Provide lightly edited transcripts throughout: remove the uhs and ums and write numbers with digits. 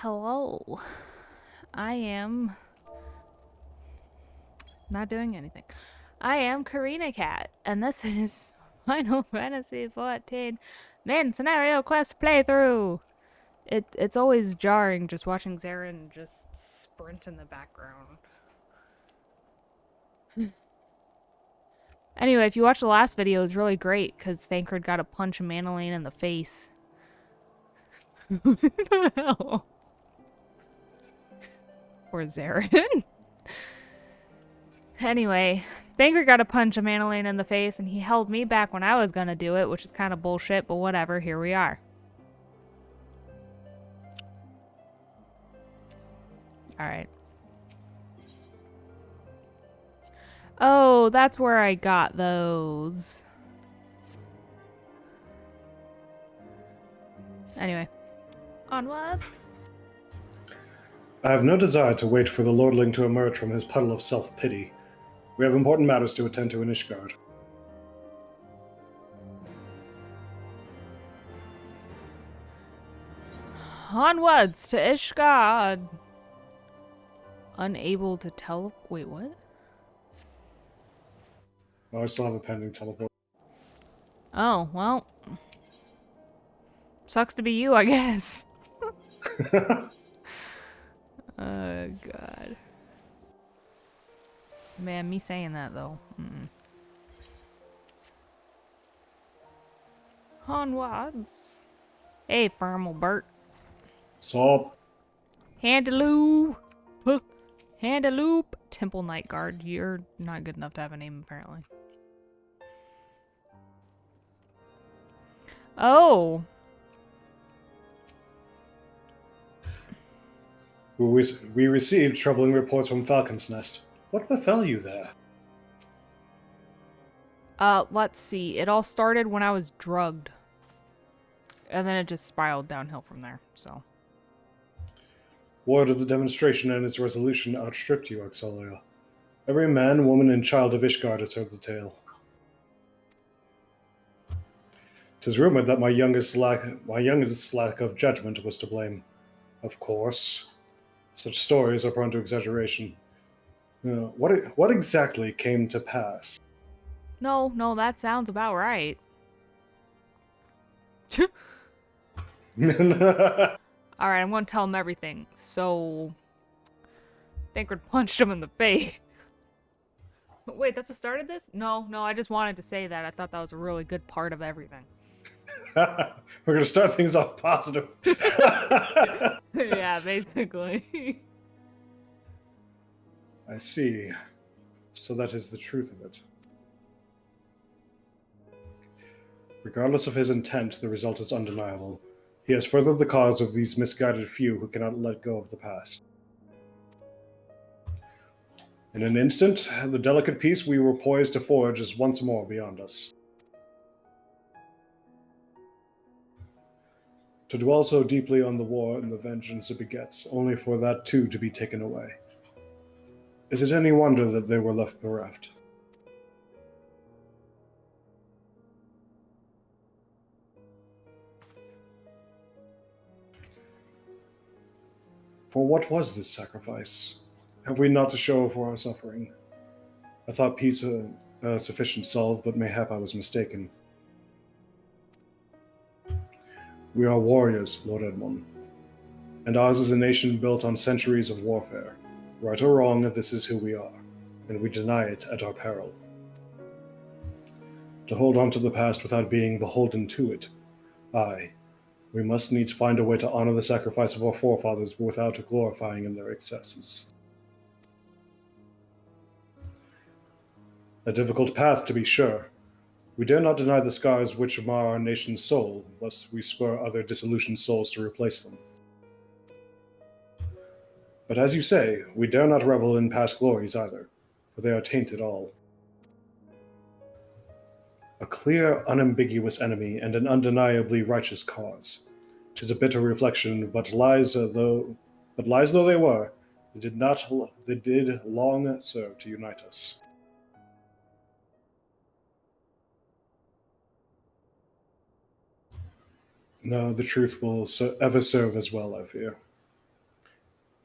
Hello. I am not doing anything. I am Karina Cat, and this is Final Fantasy XIV main scenario quest playthrough. It's always jarring just watching Zarin just sprint in the background. Anyway, if you watched the last video, it was really great because Thancred got a punch of Manolane in the face. What the hell? Or Zarin. Anyway, Thancred got a punch of Manolane in the face, and he held me back when I was gonna do it, which is kind of bullshit, but whatever, here we are. Alright. Oh, that's where I got those. Anyway. Onwards. I have no desire to wait for the lordling to emerge from his puddle of self-pity. We have important matters to attend to in Ishgard. Onwards to Ishgard. Unable to tele- Wait, what? Oh, I still have a pending teleport. Oh, well. Sucks to be you, I guess. Oh, God. Man, me saying that, though. Onwards. Hey, Firmalbert. So, Handaloo. Huh. Handaloop. Temple Night Guard. You're not good enough to have a name, apparently. Oh. we received troubling reports from Falcon's Nest. What befell you there? Let's see. It all started when I was drugged. And then it just spiraled downhill from there, so. Word of the demonstration and its resolution outstripped you, Axelia. Every man, woman, and child of Ishgard has heard the tale. 'Tis rumored that my youngest lack of judgment was to blame. Of course, such stories are prone to exaggeration. What exactly came to pass? No, that sounds about right. Alright, I'm gonna tell him everything. So, Thancred punched him in the face. Wait, that's what started this? No, I just wanted to say that. I thought that was a really good part of everything. We're going to start things off positive. Yeah, basically. I see. So that is the truth of it. Regardless of his intent, the result is undeniable. He has furthered the cause of these misguided few who cannot let go of the past. In an instant, the delicate peace we were poised to forge is once more beyond us. To dwell so deeply on the war and the vengeance it begets, only for that too to be taken away. Is it any wonder that they were left bereft? For what was this sacrifice? Have we not to show for our suffering? I thought peace a sufficient solve, but mayhap I was mistaken. We are warriors, Lord Edmund, and ours is a nation built on centuries of warfare. Right or wrong, this is who we are, and we deny it at our peril. To hold on to the past without being beholden to it, aye, we must needs find a way to honor the sacrifice of our forefathers without glorifying in their excesses. A difficult path, to be sure. We dare not deny the scars which mar our nation's soul, lest we spur other disillusioned souls to replace them. But as you say, we dare not revel in past glories either, for they are tainted all. A clear, unambiguous enemy and an undeniably righteous cause. 'Tis a bitter reflection, but lies though they were, they did long serve to unite us. No, the truth will ever serve as well, I fear.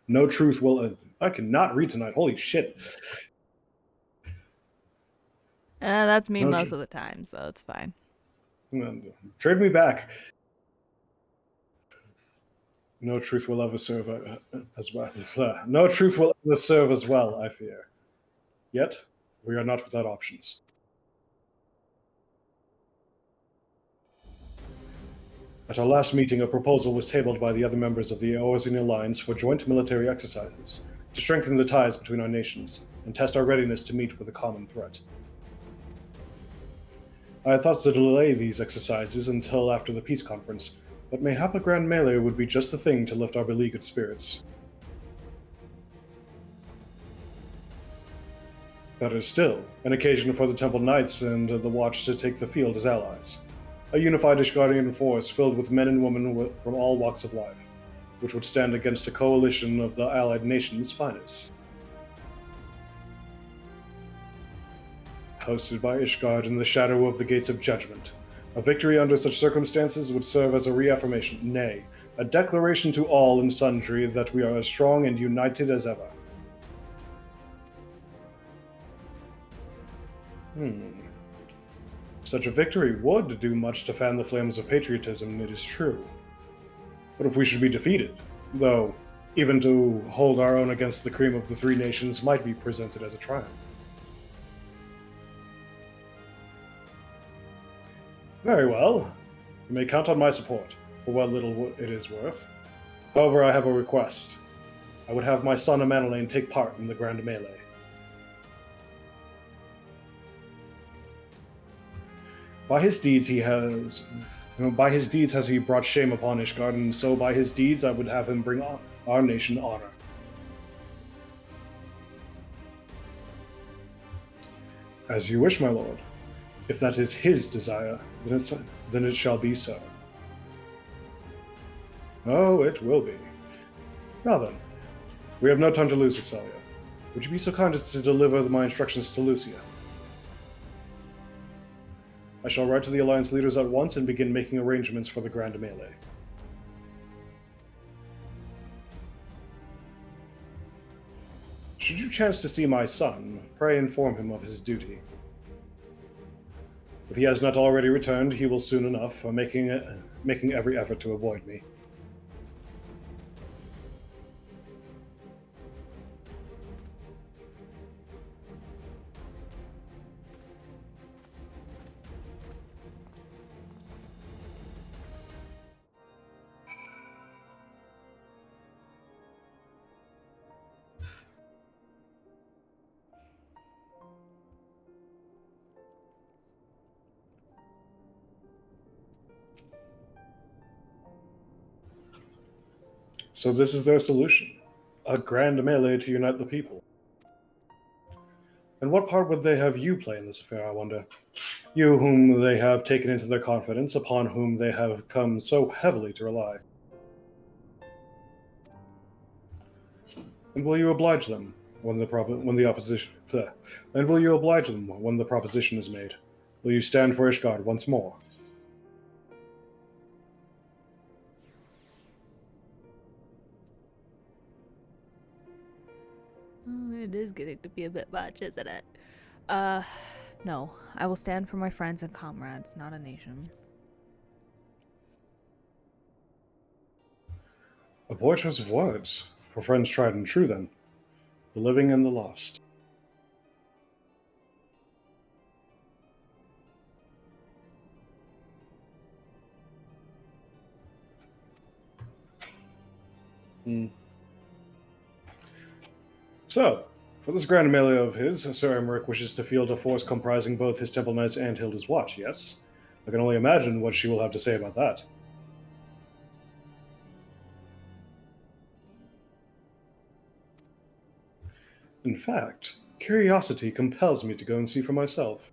No truth will. I cannot read tonight. Holy shit. That's me No, most of the time, so it's fine. trade me back. No truth will ever serve as well. No truth will ever serve as well, I fear. Yet, we are not without options. At our last meeting, a proposal was tabled by the other members of the Eorzean Alliance for joint military exercises to strengthen the ties between our nations and test our readiness to meet with a common threat. I had thought to delay these exercises until after the peace conference, but mayhap a grand melee would be just the thing to lift our beleaguered spirits. Better still, an occasion for the Temple Knights and the Watch to take the field as allies. A unified Ishgardian force filled with men and women from all walks of life, which would stand against a coalition of the allied nations' finest. Hosted by Ishgard in the shadow of the Gates of Judgment, a victory under such circumstances would serve as a reaffirmation, nay, a declaration to all and sundry that we are as strong and united as ever. Such a victory would do much to fan the flames of patriotism, it is true. But if we should be defeated, though, even to hold our own against the cream of the three nations might be presented as a triumph. Very well. You may count on my support, for what little it is worth. However, I have a request. I would have my son Amanelane take part in the grand melee. By his deeds has he brought shame upon Ishgard, and so by his deeds I would have him bring our nation honor. As you wish, my lord. If that is his desire, then it shall be so. Oh, it will be. Now then, we have no time to lose, Xaeus. Would you be so kind as to deliver my instructions to Lucia? I shall write to the Alliance leaders at once and begin making arrangements for the grand melee. Should you chance to see my son, pray inform him of his duty. If he has not already returned, he will soon enough, making every effort to avoid me. So this is their solution. A grand melee to unite the people. And what part would they have you play in this affair, I wonder? You whom they have taken into their confidence, upon whom they have come so heavily to rely. And will you oblige them when the opposition? And will you oblige them when the proposition is made? Will you stand for Ishgard once more? It is getting to be a bit much, isn't it? No. I will stand for my friends and comrades, not a nation. A poor choice of words. For friends tried and true, then. The living and the lost. So, for this grand melee of his, Sir Emmerich wishes to field a force comprising both his Temple Knights and Hilda's Watch, yes? I can only imagine what she will have to say about that. In fact, curiosity compels me to go and see for myself.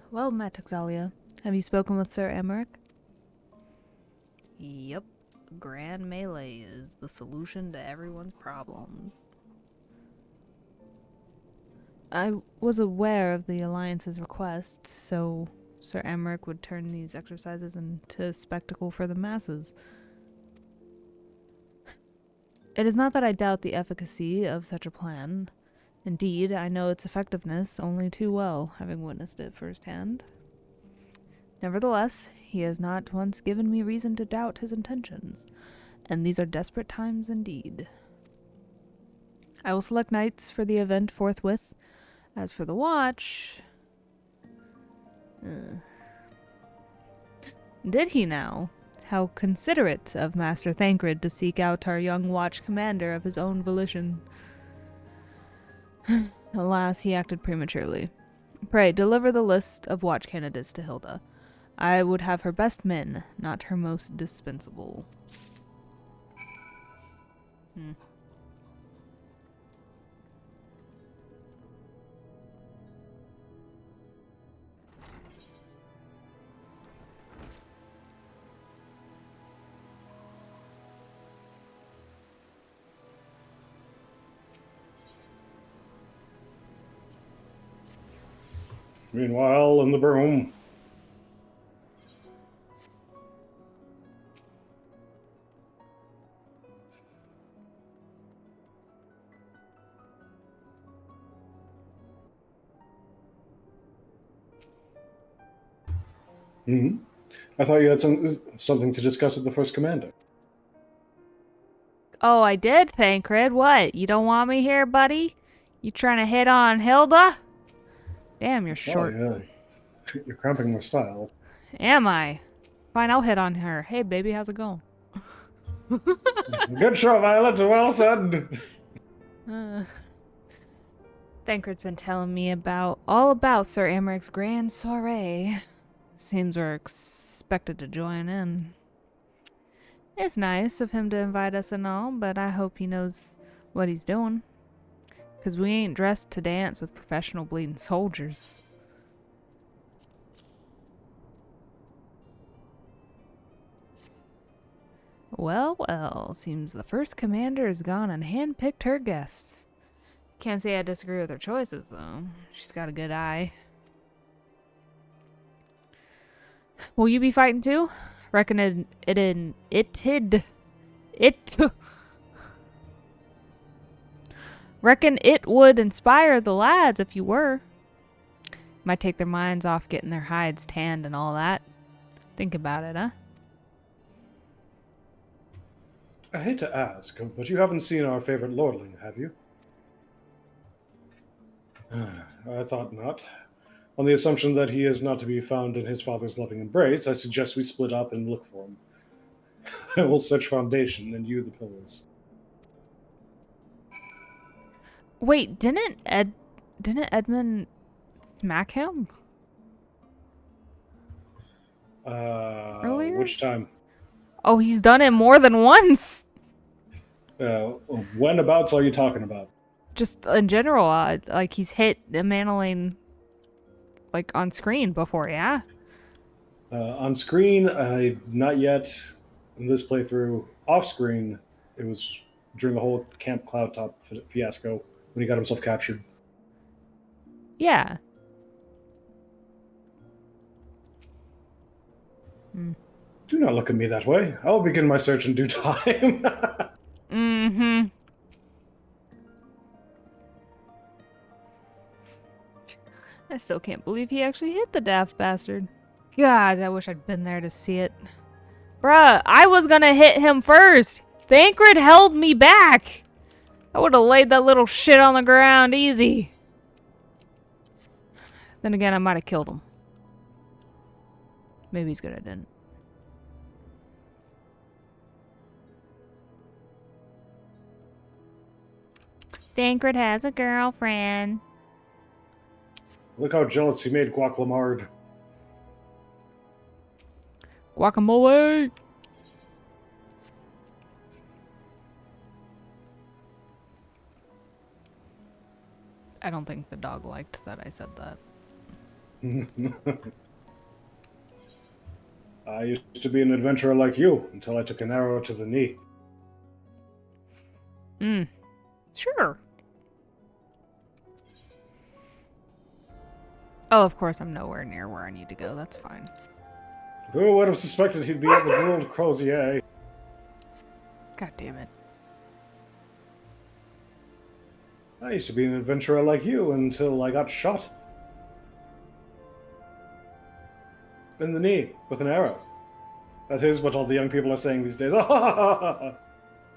Well met, Xaeus. Have you spoken with Sir Emmerich? Yep. Grand melee is the solution to everyone's problems. I was aware of the Alliance's requests, so Sir Emmerich would turn these exercises into a spectacle for the masses. It is not that I doubt the efficacy of such a plan. Indeed, I know its effectiveness only too well, having witnessed it firsthand. Nevertheless, he has not once given me reason to doubt his intentions, and these are desperate times indeed. I will select knights for the event forthwith. As for the watch... Did he now? How considerate of Master Thancred to seek out our young watch commander of his own volition. Alas, he acted prematurely. Pray, deliver the list of watch candidates to Hilda. I would have her best men, not her most dispensable. Meanwhile, in the room. Hmm. I thought you had something to discuss with the first commander. Oh, I did, Thancred. What? You don't want me here, buddy? You trying to hit on Hilda? Damn, you're short. Oh, yeah. You're cramping my style. Am I? Fine, I'll hit on her. Hey, baby, how's it going? Good show, Violet. Well said. Thancred's been telling me all about Sir Emerich's grand soiree. Seems we're expected to join in. It's nice of him to invite us and all, but I hope he knows what he's doing. 'Cause we ain't dressed to dance with professional bleeding soldiers. Well, well, seems the first commander has gone and handpicked her guests. Can't say I disagree with her choices, though. She's got a good eye. Will you be fighting too? Reckon Reckon it would inspire the lads if you were. Might take their minds off getting their hides tanned and all that. Think about it, huh? I hate to ask, but you haven't seen our favorite lordling, have you? I thought not. On the assumption that he is not to be found in his father's loving embrace, I suggest we split up and look for him. I will search foundation, and you the pillars. Wait, didn't Edmund smack him? Earlier? Which time? Oh, he's done it more than once. Whenabouts are you talking about? Just in general, like he's hit Emmanuel like on screen before, yeah? On screen, not yet. In this playthrough, off screen, it was during the whole Camp Cloudtop fiasco when he got himself captured. Yeah. Do not look at me that way. I will begin my search in due time. Mm-hmm. I still can't believe he actually hit the daft bastard. God, I wish I'd been there to see it. Bruh, I was gonna hit him first. Thancred held me back. I would have laid that little shit on the ground easy. Then again, I might have killed him. Maybe he's good I didn't. Thancred has a girlfriend. Look how jealous he made Guaclamard. Guacamole! I don't think the dog liked that I said that. I used to be an adventurer like you until I took an arrow to the knee. Sure. Oh, of course I'm nowhere near where I need to go. That's fine. Who would have suspected he'd be at the Jeweled Crozier? God damn it. I used to be an adventurer like you until I got shot in the knee with an arrow. That is what all the young people are saying these days. Oh,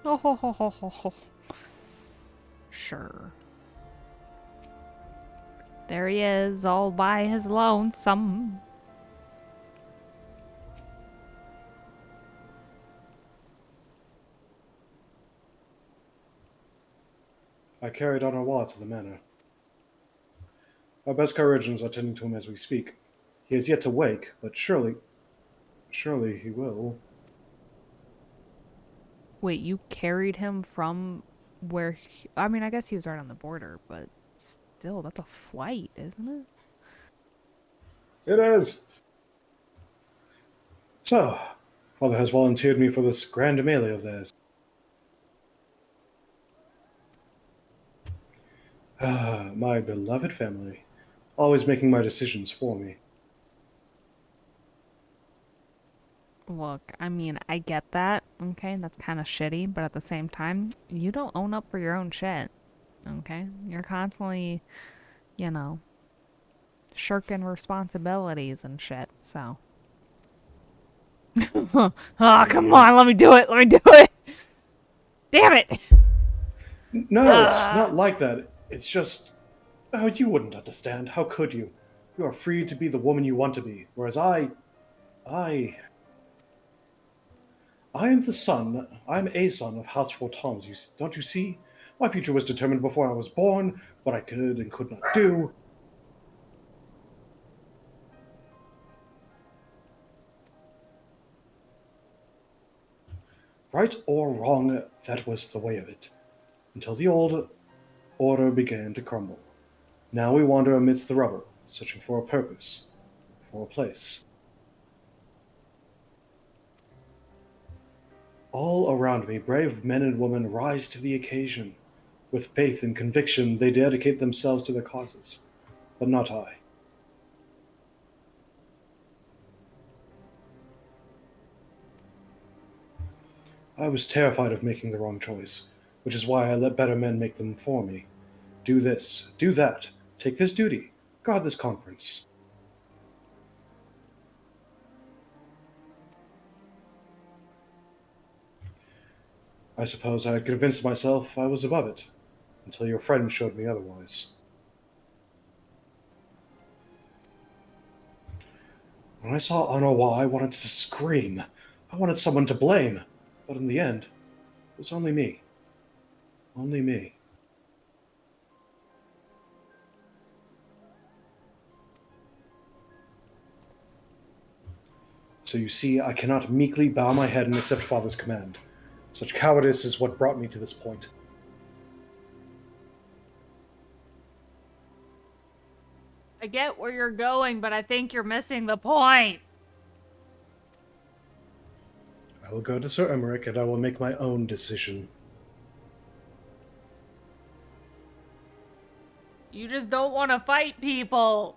ho, ho, ho, ho, ho. Sure. There he is, all by his lonesome. I carried on our walk to the manor. Our best Corrigians are tending to him as we speak. He is yet to wake, but surely he will. Wait, you carried him from where I mean, I guess he was right on the border, but still, that's a flight, isn't it? It is. So, Father has volunteered me for this grand melee of theirs. Ah, my beloved family, always making my decisions for me. Look, I mean, I get that, okay? That's kind of shitty, but at the same time, you don't own up for your own shit, okay? You're constantly, you know, shirking responsibilities and shit, so. Oh, come on, let me do it, let me do it! Damn it! No, it's not like that. It's just. Oh, you wouldn't understand. How could you? You are free to be the woman you want to be, whereas I. I am the son. I am a son of House Fortons. Don't you see? My future was determined before I was born. What I could and could not do. Right or wrong, that was the way of it. Until the old order began to crumble. Now we wander amidst the rubble, searching for a purpose, for a place. All around me, brave men and women rise to the occasion. With faith and conviction, they dedicate themselves to their causes. But not I. I was terrified of making the wrong choice, which is why I let better men make them for me. Do this, do that, take this duty, guard this conference. I suppose I had convinced myself I was above it, until your friend showed me otherwise. When I saw Anawa, I wanted to scream. I wanted someone to blame. But in the end, it was only me. Only me. So you see, I cannot meekly bow my head and accept Father's command. Such cowardice is what brought me to this point. I get where you're going, but I think you're missing the point. I will go to Sir Emmerich and I will make my own decision. You just don't want to fight people.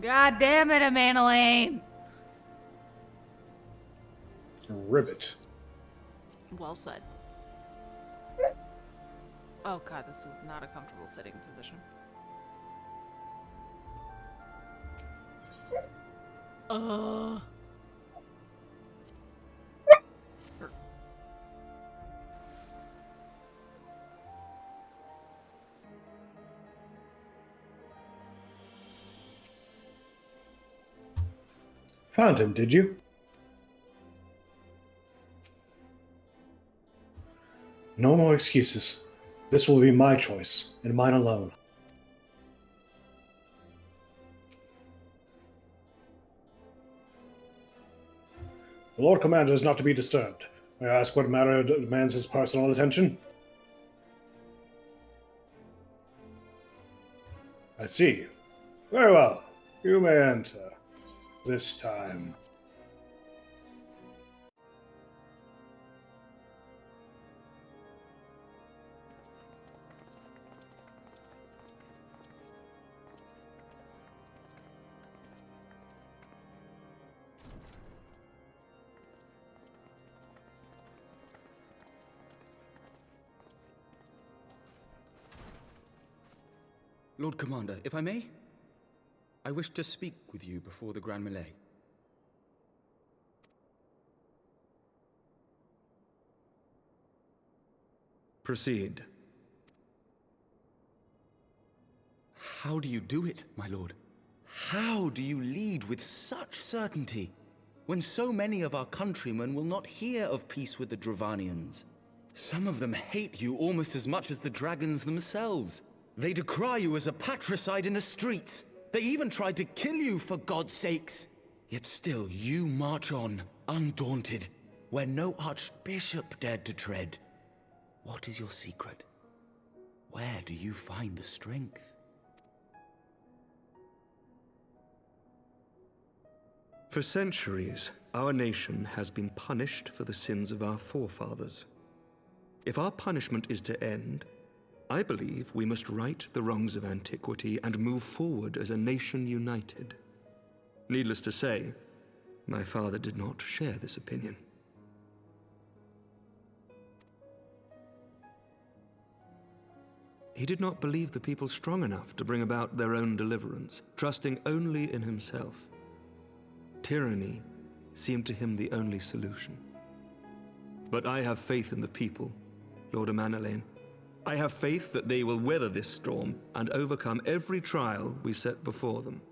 God damn it, Emanuele. Ribbit. Well said. Oh god, this is not a comfortable sitting position. Uh. Found him, did you? No more excuses. This will be my choice, and mine alone. The Lord Commander is not to be disturbed. May I ask what matter demands his personal attention? I see. Very well. You may enter. this time. Lord Commander, if I may? I wish to speak with you before the Grand Melee. Proceed. How do you do it, my lord? How do you lead with such certainty, when so many of our countrymen will not hear of peace with the Dravanians? Some of them hate you almost as much as the dragons themselves. They decry you as a patricide in the streets. They even tried to kill you, for God's sakes. Yet still you march on, undaunted, where no archbishop dared to tread. What is your secret? Where do you find the strength? For centuries, our nation has been punished for the sins of our forefathers. If our punishment is to end, I believe we must right the wrongs of antiquity and move forward as a nation united. Needless to say, my father did not share this opinion. He did not believe the people strong enough to bring about their own deliverance, trusting only in himself. Tyranny seemed to him the only solution. But I have faith in the people, Lord Amanalain. I have faith that they will weather this storm and overcome every trial we set before them.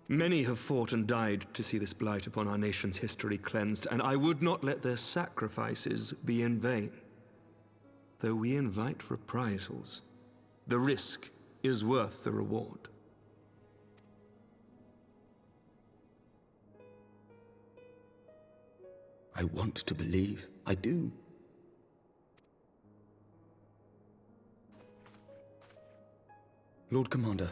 Many have fought and died to see this blight upon our nation's history cleansed, and I would not let their sacrifices be in vain. Though we invite reprisals, the risk is worth the reward. I want to believe. I do. Lord Commander,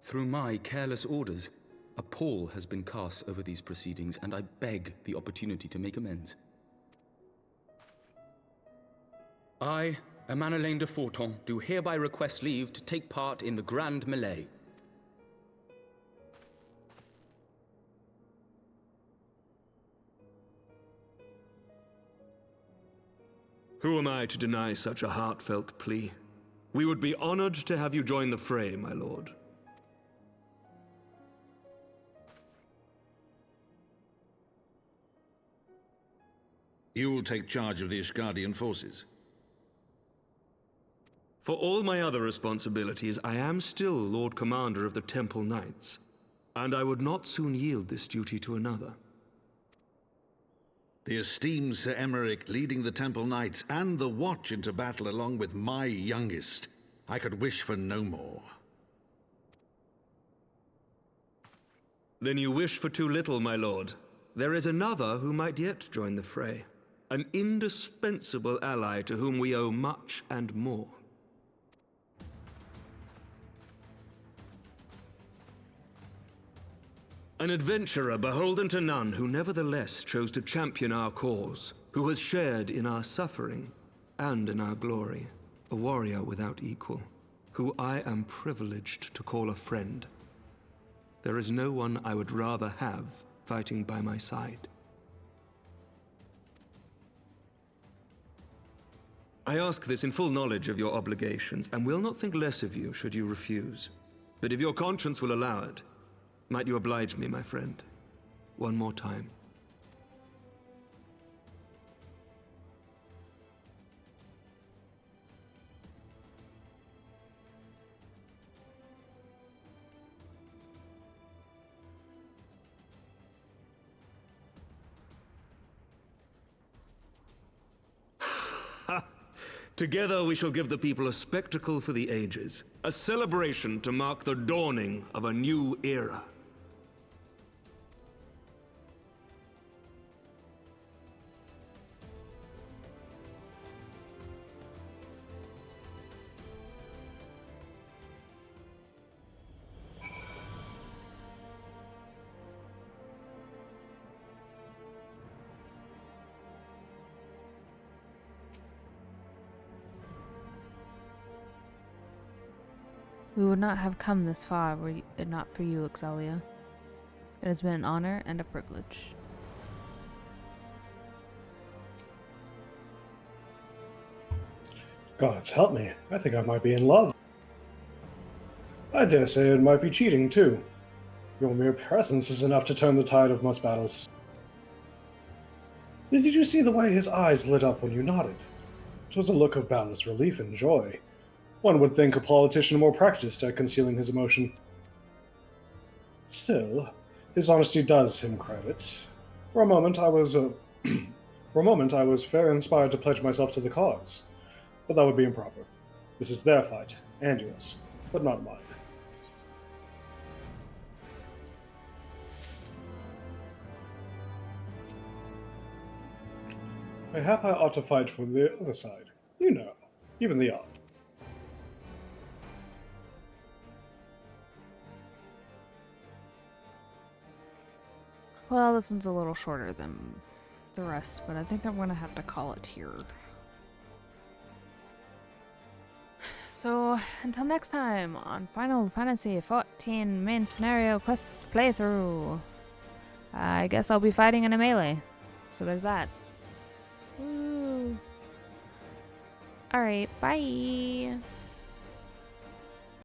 through my careless orders, a pall has been cast over these proceedings, and I beg the opportunity to make amends. I, Amanalain de Forton, do hereby request leave to take part in the Grand Melee. Who am I to deny such a heartfelt plea? We would be honored to have you join the fray, my lord. You'll take charge of the Ishgardian forces? For all my other responsibilities, I am still Lord Commander of the Temple Knights, and I would not soon yield this duty to another. The esteemed Sir Emeric leading the Temple Knights and the Watch into battle along with my youngest. I could wish for no more. Then you wish for too little, my lord. There is another who might yet join the fray. An indispensable ally to whom we owe much and more. An adventurer beholden to none who nevertheless chose to champion our cause, who has shared in our suffering and in our glory. A warrior without equal, who I am privileged to call a friend. There is no one I would rather have fighting by my side. I ask this in full knowledge of your obligations, and will not think less of you should you refuse. But if your conscience will allow it, might you oblige me, my friend, one more time? Together we shall give the people a spectacle for the ages, a celebration to mark the dawning of a new era. We would not have come this far were it not for you, Xaeus. It has been an honor and a privilege. Gods help me, I think I might be in love. I dare say it might be cheating, too. Your mere presence is enough to turn the tide of most battles. Did you see the way his eyes lit up when you nodded? It was a look of boundless relief and joy. One would think a politician more practiced at concealing his emotion. Still, his honesty does him credit. For a moment, I was very inspired to pledge myself to the cause, but that would be improper. This is their fight, and yours, but not mine. Mayhap I ought to fight for the other side. You know, even the odd. Well, this one's a little shorter than the rest, but I think I'm gonna have to call it here. So, until next time on Final Fantasy XIV main scenario quest playthrough, I guess I'll be fighting in a melee. So there's that. Woo! Alright, bye!